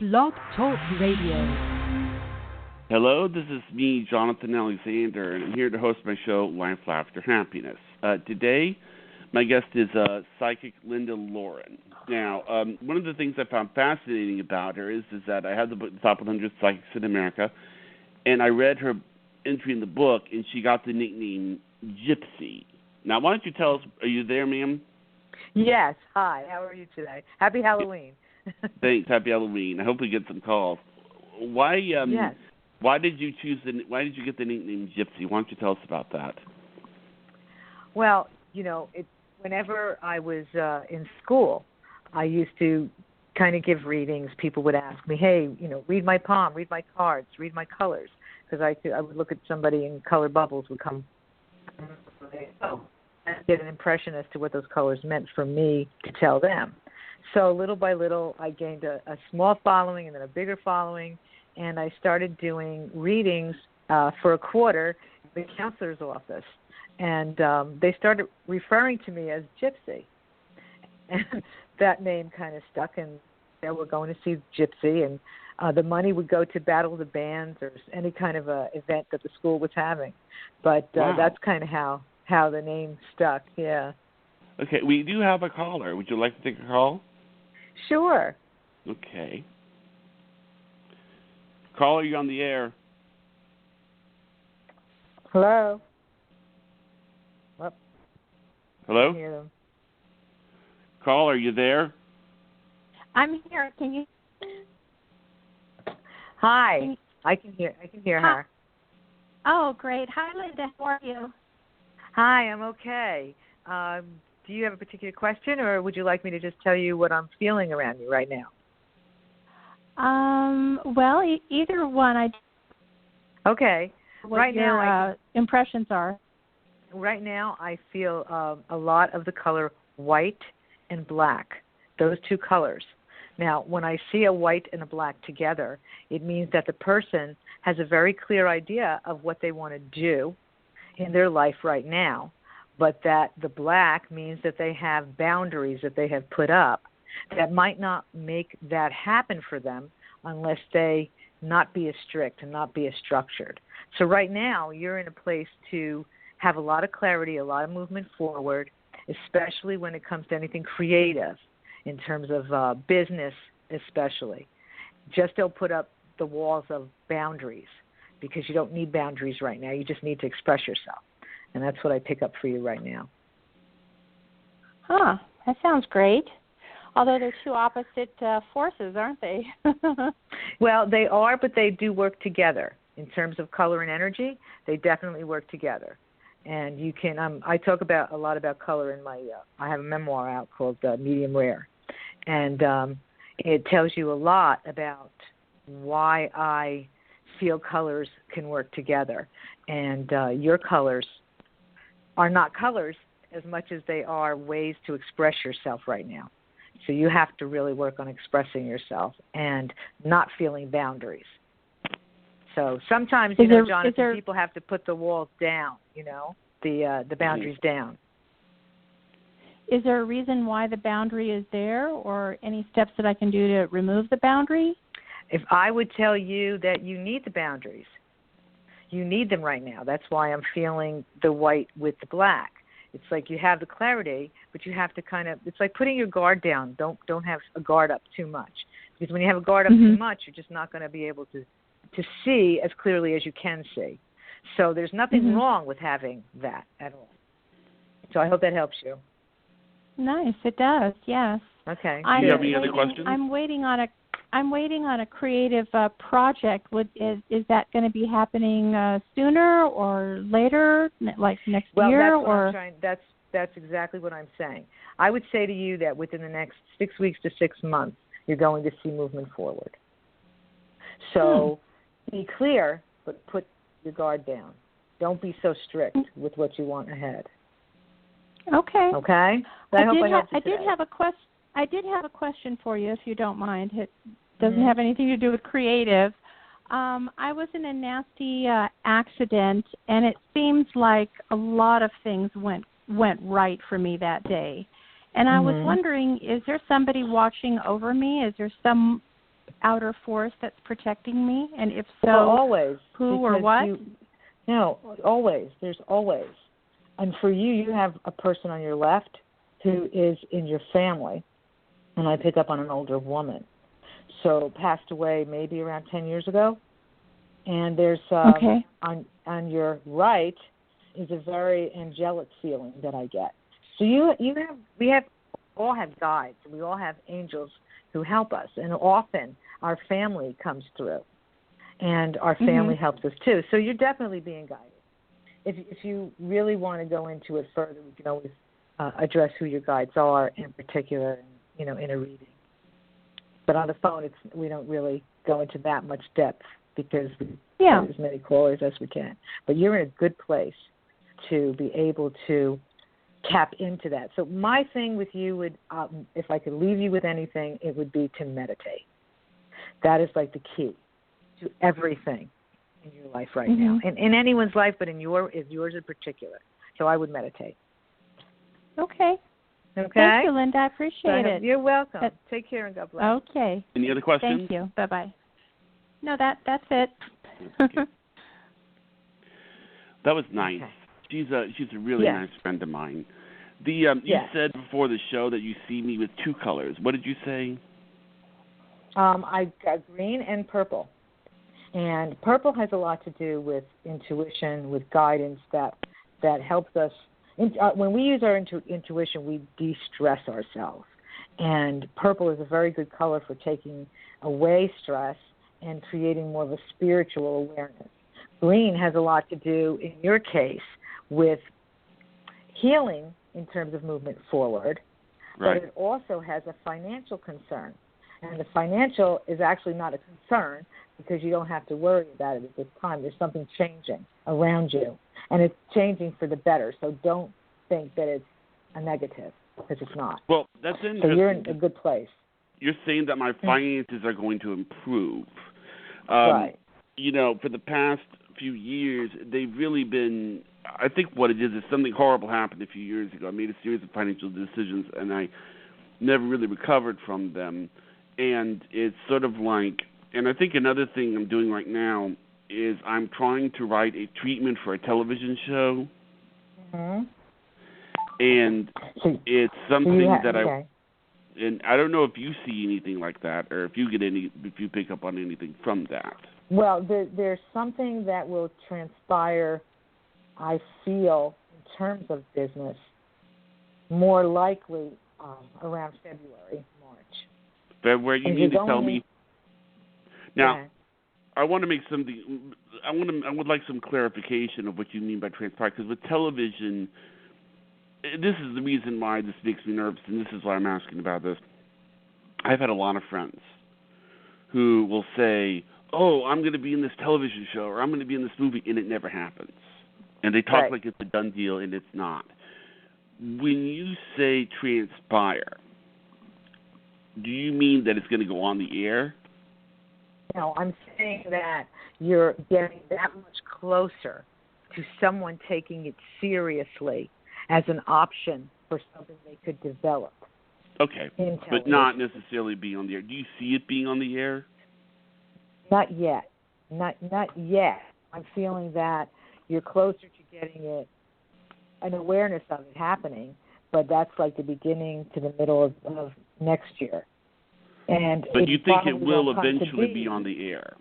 Blog Talk Radio. Hello, this is me, Jonathan Alexander, and I'm here to host my show, Life, Laughter, Happiness. Today, my guest is psychic Linda Lauren. Now, one of the things I found fascinating about her is that I had the book, The Top 100 Psychics in America, and I read her entry in the book, and she got the nickname Gypsy. Now, why don't you tell us, are you there, ma'am? Yes. Hi. How are you today? Happy Halloween. Thanks. Happy Halloween. I hope we get some calls. Why? Yes. Why did you Why did you get the nickname Gypsy? Why don't you tell us about that? Well, whenever I was in school, I used to kind of give readings. People would ask me, "Hey, read my palm, read my cards, read my colors," because I would look at somebody and color bubbles would come. And get an impression as to what those colors meant for me to tell them. So little by little, I gained a small following and then a bigger following, and I started doing readings for a quarter in the counselor's office. And they started referring to me as Gypsy. And that name kind of stuck, and they were going to see Gypsy, and the money would go to Battle of the Bands or any kind of a event that the school was having. But wow. That's kind of how the name stuck, yeah. Okay, we do have a caller. Would you like to take a call? Sure. Okay. Caller, you're on the air. Hello? Hello? I hear them. Caller, are you there? I'm here. Can you? Hi. I can hear her. Oh, great. Hi, Linda. How are you? Hi, I'm okay. Do you have a particular question, or would you like me to just tell you what I'm feeling around you right now? Well, either one. Okay. What right your, now, impressions are. Right now, I feel a lot of the color white and black. Those two colors. Now, when I see a white and a black together, it means that the person has a very clear idea of what they want to do in their life right now, but that the black means that they have boundaries that they have put up that might not make that happen for them unless they not be as strict and not be as structured. So right now, you're in a place to have a lot of clarity, a lot of movement forward, especially when it comes to anything creative in terms of business especially. Just don't put up the walls of boundaries because you don't need boundaries right now. You just need to express yourself. And that's what I pick up for you right now. Huh. That sounds great. Although they're two opposite forces, aren't they? Well, they are, but they do work together. In terms of color and energy, they definitely work together. And you can, I talk a lot about color in my, I have a memoir out called Medium Rare. And it tells you a lot about why I feel colors can work together. And your colors are not colors as much as they are ways to express yourself right now. So you have to really work on expressing yourself and not feeling boundaries. So sometimes, Jonathan, people have to put the walls down, the boundaries down. Is there a reason why the boundary is there, or any steps that I can do to remove the boundary? If I would tell you that you need the boundaries, you need them right now. That's why I'm feeling the white with the black. It's like you have the clarity, but you have to it's like putting your guard down. Don't have a guard up too much. Because when you have a guard up too much, you're just not going to be able to see as clearly as you can see. So there's nothing wrong with having that at all. So I hope that helps you. Nice, it does. Yes. Okay. Do you have any other questions? I'm waiting on a creative project. Is that going to be happening sooner or later, like next year? That's exactly what I'm saying. I would say to you that within the next 6 weeks to 6 months, you're going to see movement forward. So be clear, but put your guard down. Don't be so strict with what you want ahead. Okay. Okay? I hope I helped you today. I did have a question for you, if you don't mind. It doesn't have anything to do with creative. I was in a nasty accident, and it seems like a lot of things went right for me that day. And I was wondering, is there somebody watching over me? Is there some outer force that's protecting me? And if so, well, always. Who or what? No, always. There's always. And for you, you have a person on your left who is in your family, and I pick up on an older woman. So passed away maybe around 10 years ago. And there's on your right is a very angelic feeling that I get. So we all have guides. We all have angels who help us, and often our family comes through, and our family helps us too. So you're definitely being guided. If you really want to go into it further, we can always address who your guides are in particular, in a reading. But on the phone, we don't really go into that much depth because we have as many callers as we can. But you're in a good place to be able to tap into that. So my thing with you would, if I could leave you with anything, it would be to meditate. That is like the key to everything in your life right now, and in anyone's life, but yours in particular. So I would meditate. Okay. Thank you, Linda. I appreciate it. You're welcome. Take care and God bless. Okay. Any other questions? Thank you. Bye-bye. No, that's it. Okay. That was nice. Okay. She's a really nice friend of mine. You said before the show that you see me with two colors. What did you say? I got green and purple. And purple has a lot to do with intuition, with guidance that helps us. When we use our intuition, we de-stress ourselves. And purple is a very good color for taking away stress and creating more of a spiritual awareness. Green has a lot to do, in your case, with healing in terms of movement forward, but it also has a financial concern. And the financial is actually not a concern because you don't have to worry about it at this time. There's something changing around you, and it's changing for the better. So don't think that it's a negative because it's not. Well, that's interesting. So you're in a good place. You're saying that my finances are going to improve. Right. For the past few years, they've really been, I think what it is something horrible happened a few years ago. I made a series of financial decisions, and I never really recovered from them. And it's sort of like, and I think another thing I'm doing right now is I'm trying to write a treatment for a television show. Mm-hmm. And it's something and I don't know if you see anything like that or if you pick up on anything from that. Well, there's something that will transpire, I feel, in terms of business, more likely around February, March. February, you mean to tell me? Now, I want to make something. I would like some clarification of what you mean by transpire, because with television, this is the reason why this makes me nervous, and this is why I'm asking about this. I've had a lot of friends who will say, "Oh, I'm going to be in this television show, or I'm going to be in this movie," and it never happens. And they talk like it's a done deal, and it's not. When you say transpire, do you mean that it's going to go on the air? No, I'm saying that you're getting that much closer to someone taking it seriously as an option for something they could develop. Okay, but not necessarily being on the air. Do you see it being on the air? Not yet. Not yet. I'm feeling that you're closer to getting it, an awareness of it happening, but that's like the beginning to the middle of next year. But you think it will eventually be on the air?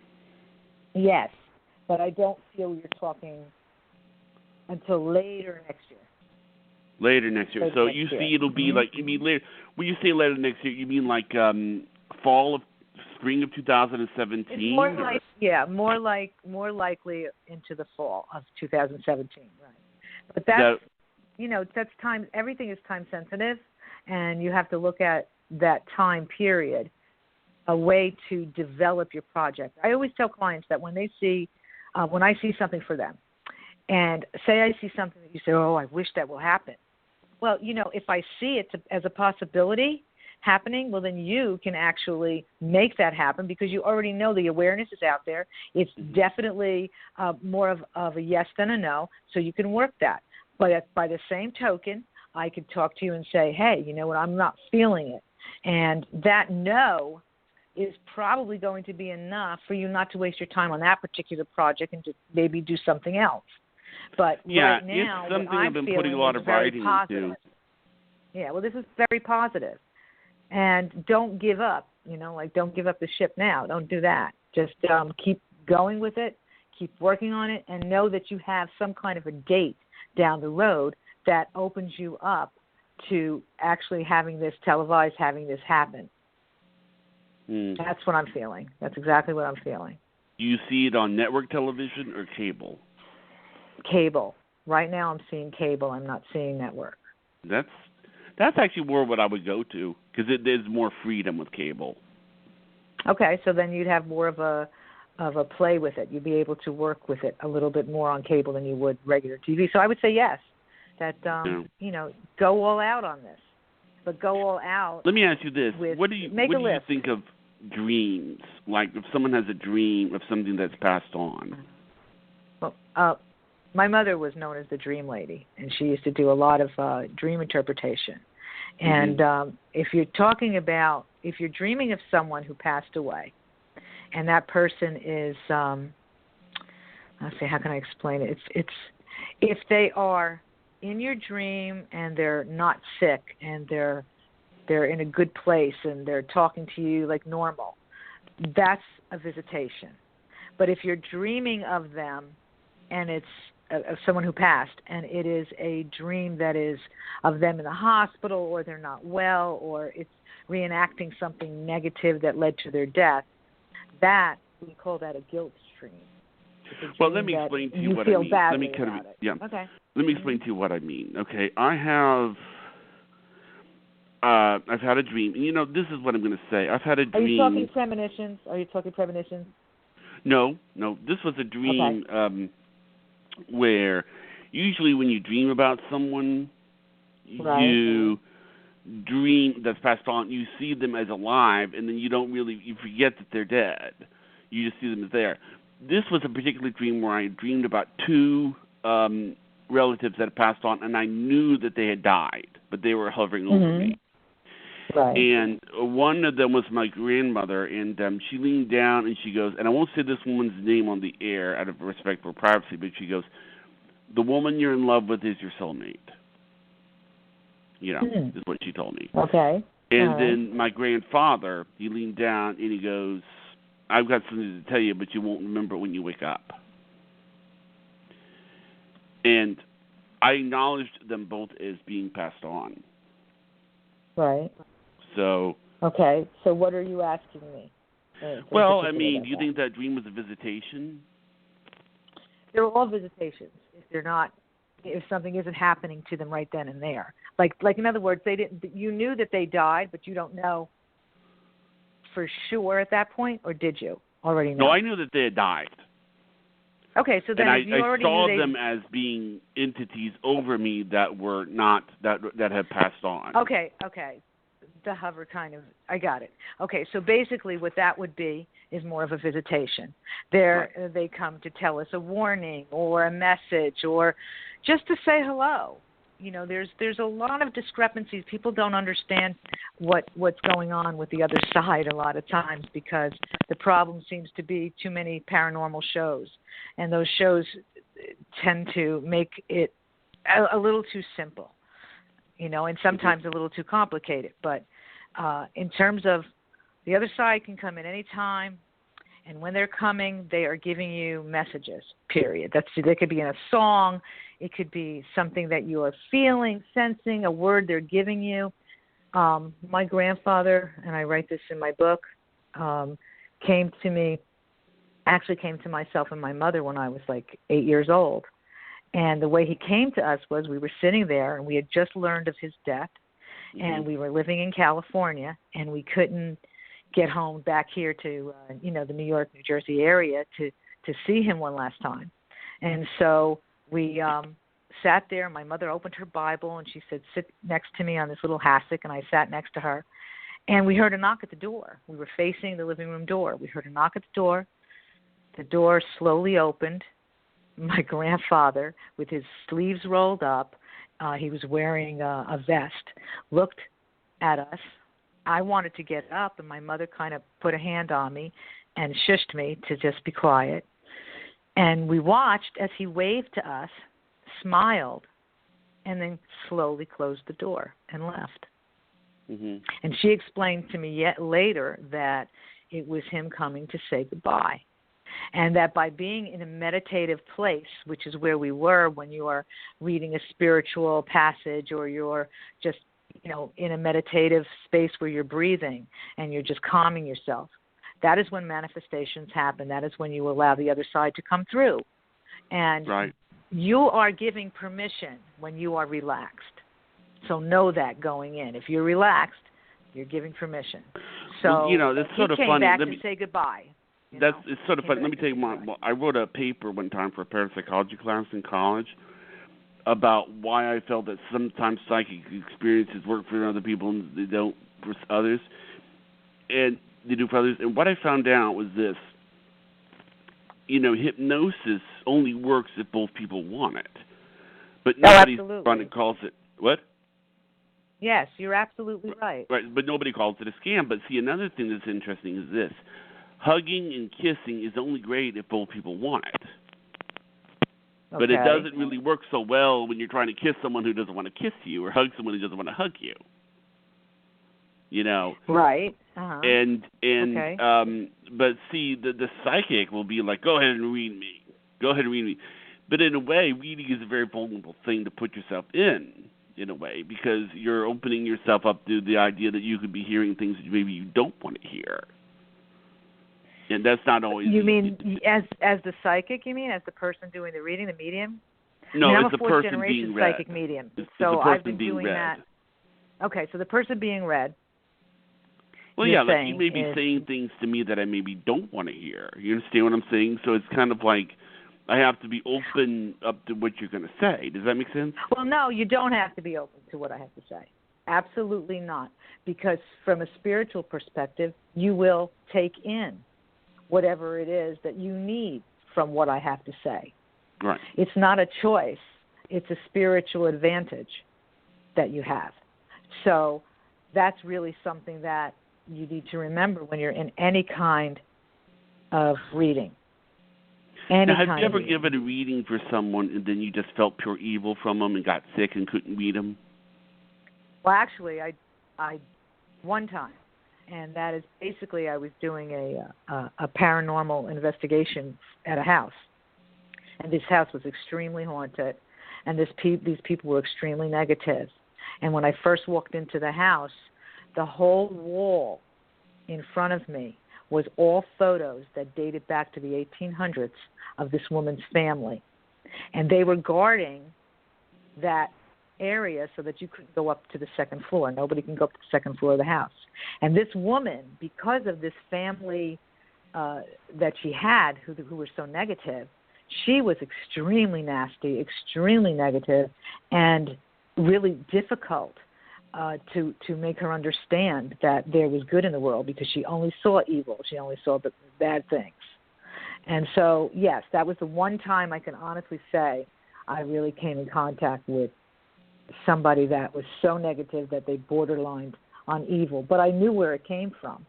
Yes, but I don't feel you're talking until later next year. Later next year. So you see it'll be like, you mean later, when you say later next year, you mean like spring of 2017? It's more likely into the fall of 2017, right. But that's time, everything is time sensitive, and you have to look at that time period, a way to develop your project. I always tell clients that when I see something for them, and say I see something that you say, "Oh, I wish that will happen." Well, if I see it as a possibility happening, well, then you can actually make that happen because you already know the awareness is out there. It's definitely more of a yes than a no, so you can work that. But by the same token, I could talk to you and say, "Hey, you know what, I'm not feeling it." And that no is probably going to be enough for you not to waste your time on that particular project and to maybe do something else. But right now, it's something what I'm I've been feeling putting a lot is of very writing positive. into. Yeah, well, this is very positive. And don't give up, don't give up the ship now. Don't do that. Just keep going with it, keep working on it, and know that you have some kind of a date down the road that opens you up to actually having this televised, having this happen. That's what I'm feeling. That's exactly what I'm feeling. Do you see it on network television or cable? Cable. Right now I'm seeing cable. I'm not seeing network. That's actually more what I would go to because there's more freedom with cable. Okay, so then you'd have more of a play with it. You'd be able to work with it a little bit more on cable than you would regular TV. So I would say yes, that go all out on this, but go all out. Let me ask you this: what do you list. Think of dreams? Like if someone has a dream of something that's passed on. Well, my mother was known as the Dream Lady, and she used to do a lot of dream interpretation. And if you're dreaming of someone who passed away, and that person is, let's see, how can I explain it? It's if they are in your dream and they're not sick and they're in a good place and they're talking to you like normal, that's a visitation. But if you're dreaming of them and it's of someone who passed, and it is a dream that is of them in the hospital, or they're not well, or it's reenacting something negative that led to their death, that we call that a guilt dream. Well, let me explain to you what I mean. Let me explain to you what I mean. Okay, I've had a dream. And, this is what I'm going to say. I've had a dream. Are you talking premonitions? No. This was a dream. Okay. Where usually when you dream about someone, you dream that's passed on, you see them as alive, and then you forget that they're dead. You just see them as there. This was a particular dream where I dreamed about two relatives that had passed on, and I knew that they had died, but they were hovering over me. Right. And one of them was my grandmother, and she leaned down and she goes, and I won't say this woman's name on the air out of respect for privacy, but she goes, "The woman you're in love with is your soulmate." Is what she told me. Okay. And then my grandfather, he leaned down and he goes, "I've got something to tell you, but you won't remember when you wake up." And I acknowledged them both as being passed on. Right. So. Okay. So what are you asking me? Well, I mean, do you think that dream was a visitation? They're all visitations. If something isn't happening to them right then and there, like in other words, you knew that they died, but you don't know for sure at that point, or did you already know? No, I knew that they had died. Okay, so then and you already saw knew them as being entities over me that were not that had passed on. Okay. The hover kind of, I got it. Okay, so basically what that would be is more of a visitation. They come to tell us a warning or a message or just to say hello. There's a lot of discrepancies. People don't understand what's going on with the other side a lot of times because the problem seems to be too many paranormal shows. And those shows tend to make it a little too simple, and sometimes a little too complicated. But in terms of the other side can come in any time, and when they're coming, they are giving you messages, period. They could be in a song. It could be something that you are feeling, sensing, a word they're giving you. My grandfather, and I write this in my book, came to myself and my mother when I was like 8 years old. And the way he came to us was we were sitting there, and we had just learned of his death, and we were living in California, and we couldn't get home back here to, the New York, New Jersey area to see him one last time. And so we sat there. My mother opened her Bible, and she said, "Sit next to me on this little hassock," and I sat next to her. And we heard a knock at the door. We were facing the living room door. We heard a knock at the door. The door slowly opened. My grandfather, with his sleeves rolled up, he was wearing a vest, looked at us, I wanted to get up, and my mother kind of put a hand on me and shushed me to just be quiet. And we watched as he waved to us, smiled, and then slowly closed the door and left. Mm-hmm. And she explained to me yet later that it was him coming to say goodbye. And that by being in a meditative place, which is where we were when you are reading a spiritual passage or you're just, in a meditative space where you're breathing and you're just calming yourself, that is when manifestations happen. That is when you allow the other side to come through. And right. You are giving permission when you are relaxed. So know that going in. If you're relaxed, you're giving permission. So that's sort of he came funny. back to say goodbye. It's sort of funny. Let me tell you one. I wrote a paper one time for a parapsychology class in college about why I felt that sometimes psychic experiences work for other people and they don't for others, and they do for others. And what I found out was this: hypnosis only works if both people want it, but nobody calls it what? Yes, you're absolutely right. Right, but nobody calls it a scam. But see, another thing that's interesting is this. Hugging and kissing is only great if both people want it. Okay. But it doesn't really work so well when you're trying to kiss someone who doesn't want to kiss you or hug someone who doesn't want to hug you. Right. Uh-huh. But see, the psychic will be like, go ahead and read me. Go ahead and read me. But in a way, reading is a very vulnerable thing to put yourself in a way, because you're opening yourself up to the idea that you could be hearing things that maybe you don't want to hear. And that's not always. You mean as the psychic? You mean as the person doing the reading, the medium? No, I'm it's a the person fourth-generation being read. Psychic medium. So I've been doing that. Okay, so the person being read. Well, yeah, like you may be saying things to me that I maybe don't want to hear. You understand what I'm saying? So it's kind of like I have to be open up to what you're going to say. Does that make sense? Well, no, you don't have to be open to what I have to say. Absolutely not. Because from a spiritual perspective, you will take in whatever it is that you need from what I have to say. Right. It's not a choice. It's a spiritual advantage that you have. So that's really something that you need to remember when you're in any kind of reading. Now, have you ever given a reading for someone and then you just felt pure evil from them and got sick and couldn't read them? Well, actually, I one time. And that is basically I was doing a paranormal investigation at a house. And this house was extremely haunted. And these people were extremely negative. And when I first walked into the house, the whole wall in front of me was all photos that dated back to the 1800s of this woman's family. And they were guarding that area so that you couldn't go up to the second floor. Nobody can go up to the second floor of the house. And this woman, because of this family that she had who were so negative, she was extremely nasty, extremely negative, and really difficult to make her understand that there was good in the world, because she only saw evil. She only saw the bad things. And so, yes, that was the one time I can honestly say I really came in contact with somebody that was so negative that they borderlined on evil. But I knew where it came from.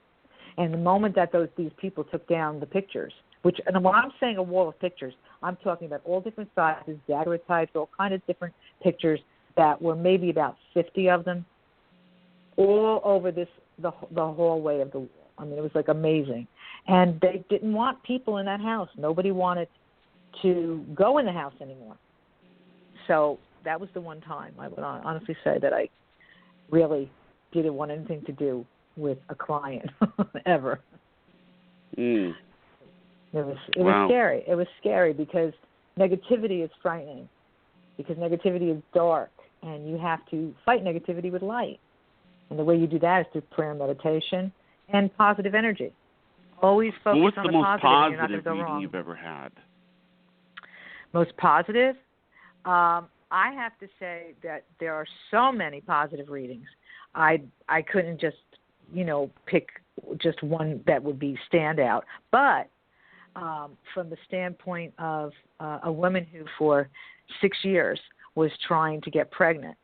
And the moment that these people took down the pictures, and when I'm saying a wall of pictures, I'm talking about all different sizes, daguerreotypes, all kind of different pictures that were maybe about 50 of them, all over the hallway of the wall. I mean, it was like amazing. And they didn't want people in that house. Nobody wanted to go in the house anymore. So that was the one time I would honestly say that I really didn't want anything to do with a client ever. Mm. It was scary. It was scary because negativity is frightening, because negativity is dark, and you have to fight negativity with light. And the way you do that is through prayer and meditation and positive energy. Always focus on the positive. What's the most you're not going to go reading wrong. you've ever had? Most positive? I have to say that there are so many positive readings. I couldn't just, pick just one that would be standout. But from the standpoint of a woman who for 6 years was trying to get pregnant,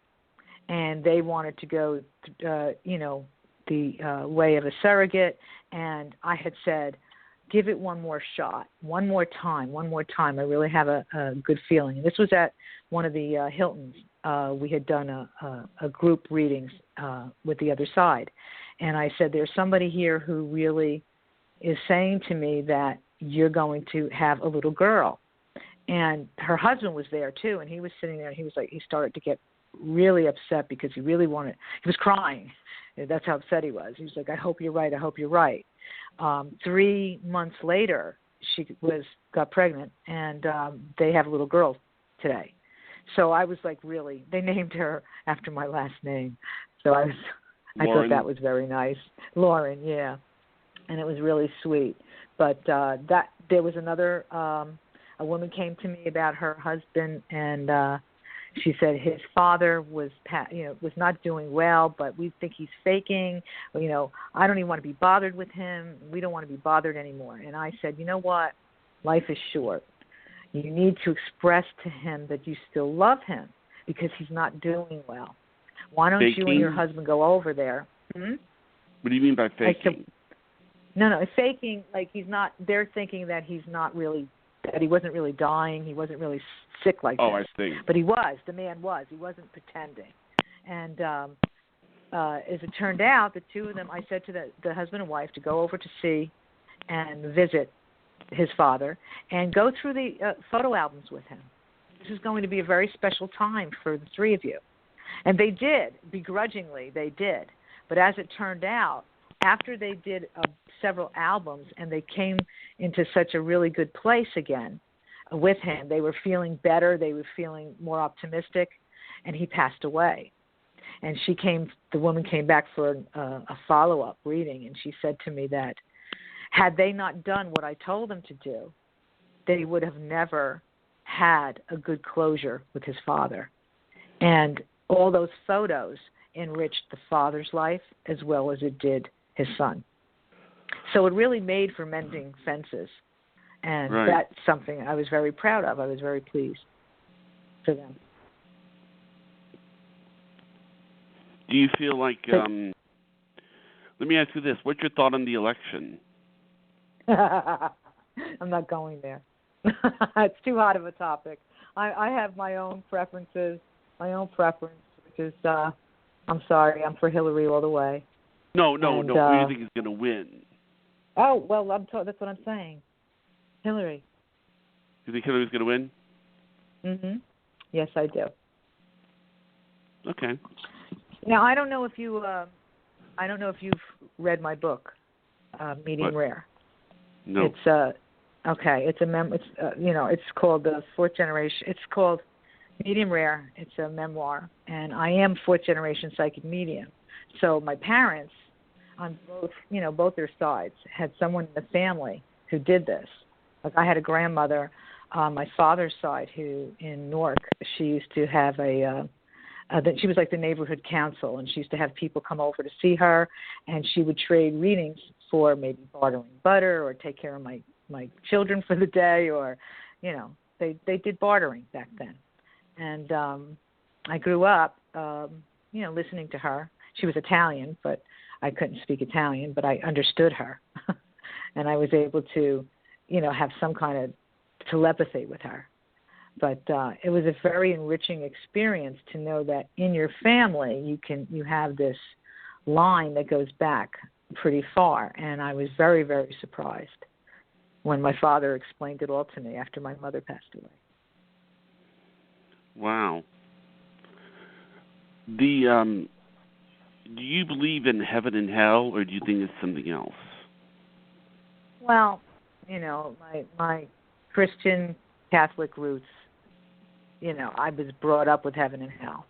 and they wanted to go, the way of a surrogate, and I had said, give it one more shot, one more time. I really have a good feeling. And this was at one of the Hiltons. We had done a group readings with the other side. And I said, there's somebody here who really is saying to me that you're going to have a little girl. And her husband was there, too, and he was sitting there, and he started to get really upset because he really wanted, he was crying. That's how upset he was. He was like, I hope you're right, I hope you're right. 3 months later, she got pregnant, and they have a little girl today. So I was like, really, they named her after my last name. So I thought that was very nice. Lauren, yeah. And it was really sweet. But there was another, a woman came to me about her husband, and she said his father was not doing well, but we think he's faking. I don't even want to be bothered with him. We don't want to be bothered anymore. And I said, you know what? Life is short. You need to express to him that you still love him because he's not doing well. Why don't you and your husband go over there? Hmm? What do you mean by faking? No, faking, like he's not, they're thinking that he's not really, that he wasn't really dying, he wasn't really sick like that. Oh, I see. But he was, the man was, he wasn't pretending. And as it turned out, the two of them, I said to the husband and wife to go over to see and visit his father and go through the photo albums with him. This is going to be a very special time for the three of you. And they did, begrudgingly, they did. But as it turned out, after they did several albums and they came into such a really good place again with him, they were feeling better, they were feeling more optimistic, and he passed away. And the woman came back for a follow-up reading, and she said to me that had they not done what I told them to do, they would have never had a good closure with his father. And all those photos enriched the father's life as well as it did his son. So it really made for mending fences. And That's something I was very proud of. I was very pleased for them. Do you feel like, let me ask you this, what's your thought on the election? I'm not going there. It's too hot of a topic. I have my own preferences, which is, I'm sorry, I'm for Hillary all the way. No. Who do you think is going to win? Oh, well, that's what I'm saying. Hillary. You think Hillary's going to win? Mm-hmm. Yes, I do. Okay. Now, I don't know if you've read my book, Medium Rare. No. It's okay. It's it's called the Fourth Generation. It's called Medium Rare. It's a memoir, and I am fourth generation psychic medium. So my parents, on both their sides, had someone in the family who did this. Like I had a grandmother on my father's side who, in Newark, she used to have she was like the neighborhood council, and she used to have people come over to see her, and she would trade readings for maybe bartering butter or take care of my children for the day, or, they did bartering back then. And I grew up, listening to her. She was Italian, but I couldn't speak Italian, but I understood her. And I was able to, have some kind of telepathy with her. But it was a very enriching experience to know that in your family you have this line that goes back pretty far. And I was very, very surprised when my father explained it all to me after my mother passed away. Wow. Do you believe in heaven and hell, or do you think it's something else? Well, my Christian Catholic roots, I was brought up with heaven and hell.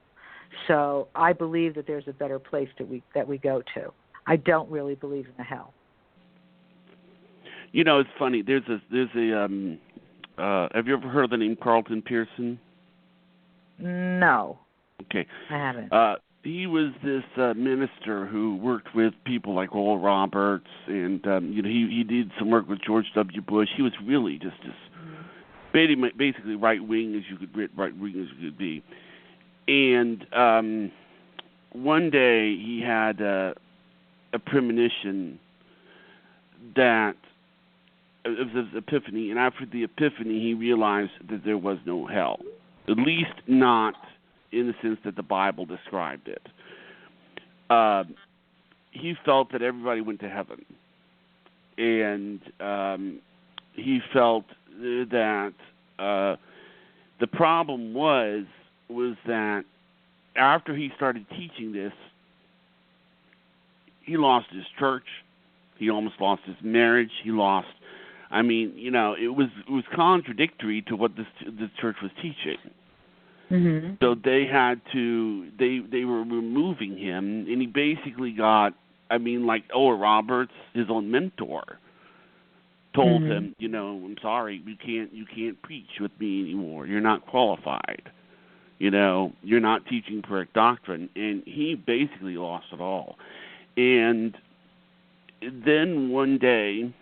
So I believe that there's a better place that we go to. I don't really believe in the hell. It's funny. There's a have you ever heard of the name Carlton Pearson? No. Okay. I haven't. He was this minister who worked with people like Oral Roberts, and he did some work with George W. Bush. He was really just as basically right wing as you could be. And one day he had a premonition that it was his epiphany, and after the epiphany, he realized that there was no hell, at least not in the sense that the Bible described it. He felt that everybody went to heaven, and he felt that the problem was that after he started teaching this, he lost his church. He almost lost his marriage. He lost. I mean, it was contradictory to what the church was teaching. Mm-hmm. So they had to. They were removing him, and he basically got. I mean, like Oral Roberts, his own mentor, told him, I'm sorry, you can't preach with me anymore. You're not qualified. You're not teaching correct doctrine, and he basically lost it all. And then one day,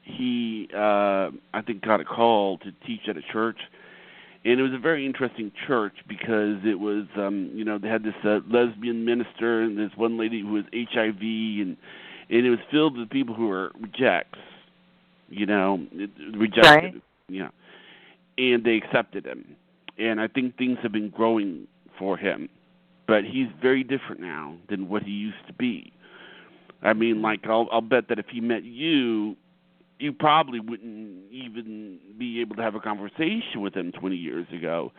he, I think, got a call to teach at a church, and it was a very interesting church because it was, they had this lesbian minister and this one lady who was HIV, and it was filled with people who were rejects, rejected, right. And they accepted him. And I think things have been growing for him, but he's very different now than what he used to be. I mean, like, I'll bet that if he met you, you probably wouldn't even be able to have a conversation with him 20 years ago.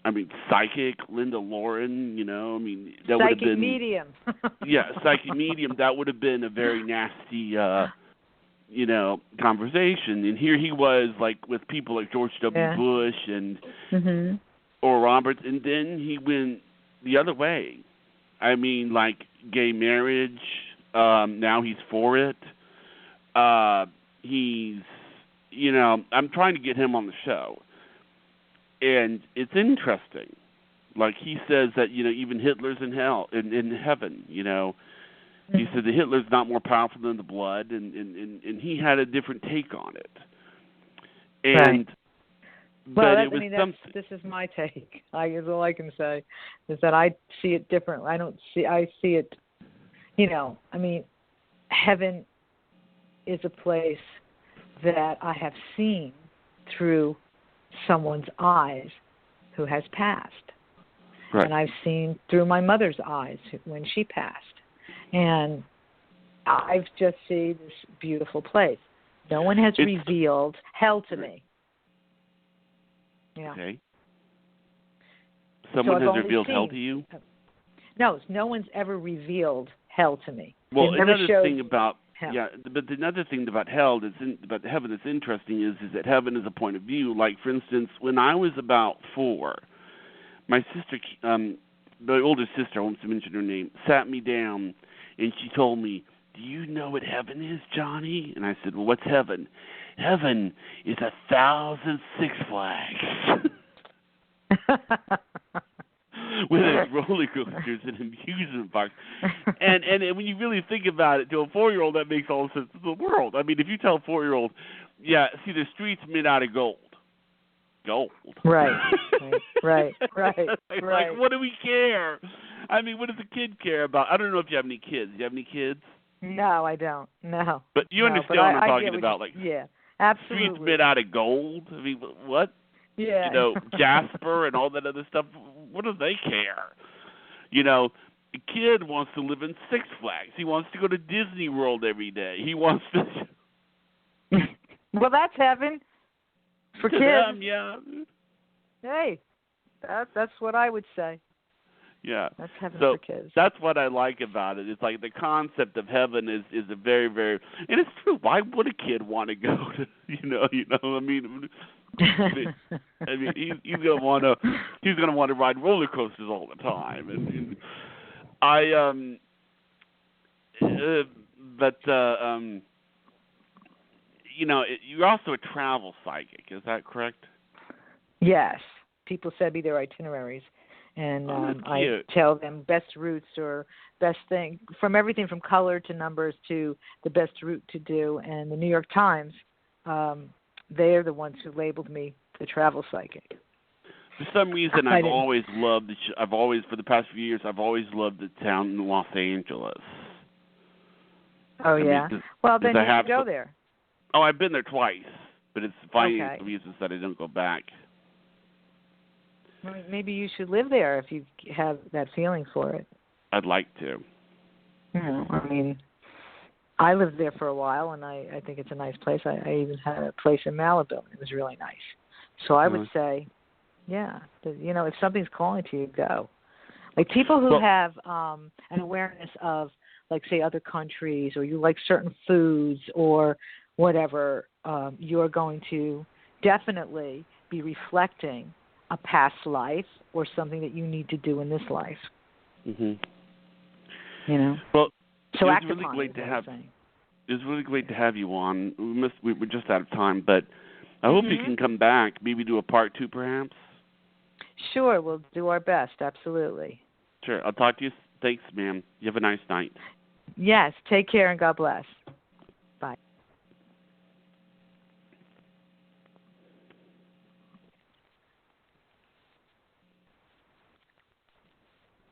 I mean, psychic, Linda Lauren, that would have been... Psychic medium. Yeah, psychic medium, that would have been a very nasty, conversation. And here he was, like, with people like George W. Bush and Oral Roberts, and then he went the other way. I mean, like, gay marriage, now he's for it. He's, I'm trying to get him on the show. And it's interesting. Like, he says that, even Hitler's in hell, in heaven, He said that Hitler's not more powerful than the blood, and he had a different take on it. And, right. But it was something. This is my take. Is all I can say, is that I see it differently. I see it, heaven is a place that I have seen through someone's eyes who has passed. Right. And I've seen through my mother's eyes when she passed. And I've just seen this beautiful place. No one has revealed hell to me. Yeah. Okay. Someone has revealed hell to you? No one's ever revealed hell to me. Well, another thing about hell. But another thing about hell about heaven that's interesting is that heaven is a point of view. Like, for instance, when I was about 4, my sister, my older sister, I won't mention her name, sat me down and she told me, "Do you know what heaven is, Johnny?" And I said, "Well, what's heaven?" "Heaven is 1,000 Six Flags." With its roller coasters and amusement parks. And when you really think about it, to a 4-year-old, that makes all the sense in the world. I mean, if you tell a 4-year-old, the streets made out of gold. Gold. Right. Right. Like, what do we care? I mean, what does a kid care about? I don't know if you have any kids. Do you have any kids? No, I don't. No. But you understand what I'm talking about. Yeah, absolutely. Streets made out of gold? I mean, what? Yeah. Jasper and all that other stuff. What do they care? A kid wants to live in Six Flags. He wants to go to Disney World every day. He wants to... Well, that's heaven for kids. Yeah. Hey, that's what I would say. Yeah. That's heaven so for kids. That's what I like about it. It's like the concept of heaven is a very, very... And it's true. Why would a kid want to go to... I mean... he's gonna want to ride roller coasters all the time, and you're also a travel psychic. Is that correct? Yes. People send me their itineraries, and I tell them best routes or best thing, from everything from color to numbers to the best route to do. And the New York Times. They're the ones who labeled me the travel psychic. For some reason, I've always loved for the past few years, I've always loved the town in Los Angeles. Oh, yeah. Well, then you should go there. Oh, I've been there twice, but it's finding reasons that I don't go back. Maybe you should live there if you have that feeling for it. I'd like to. I mean, I lived there for a while, and I think it's a nice place. I even had a place in Malibu. It was really nice. So I would say, yeah, if something's calling to you, go. Like people who have an awareness of, like, say, other countries, or you like certain foods or whatever, you're going to definitely be reflecting a past life or something that you need to do in this life. Mhm. So Well, it was act really upon great it, to have. It was really great to have you on. We're just out of time, but I hope you can come back. Maybe do a part 2, perhaps. Sure, we'll do our best. Absolutely. Sure. I'll talk to you. Thanks, ma'am. You have a nice night. Yes. Take care and God bless.